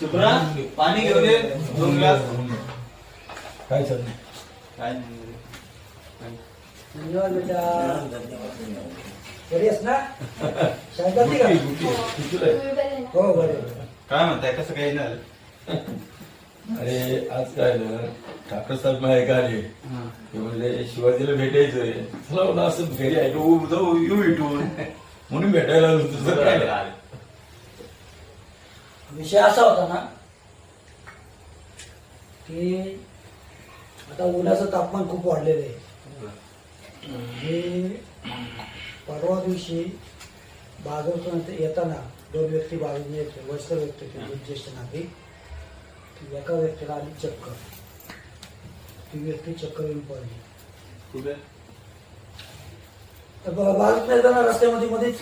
शुभ्रा पाणी घेऊन ये 2 ग्लास. काय सर काय धन्यवाद बेटा. बरी आहेस ना? शाळेत जाते का? हो बरे. काय म्हणताय, कसं काही झालं? अरे आज काय झालं, ठाकर साहेब माझ्या आले. ते म्हणजे शिवाजीला भेटायचंय. चला म्हणलं असं घरी ऐकू जाऊ येऊ भेटून म्हणून भेटायला आलो. तुझं काय नाही. विषय असा होता ना की आता उन्हाचं तापमान खूप वाढलेलं आहे. आणि परवा दिवशी बाजारातून येताना 2 व्यक्ती बाजूने येते, वयस्कर व्यक्ती होते, ज्येष्ठ नागरिक. एका व्यक्तीला आली चक्कर. ती व्यक्ती चक्कर येऊन पडली. कुठे? तर बाजूला येताना रस्त्यामध्ये मध्येच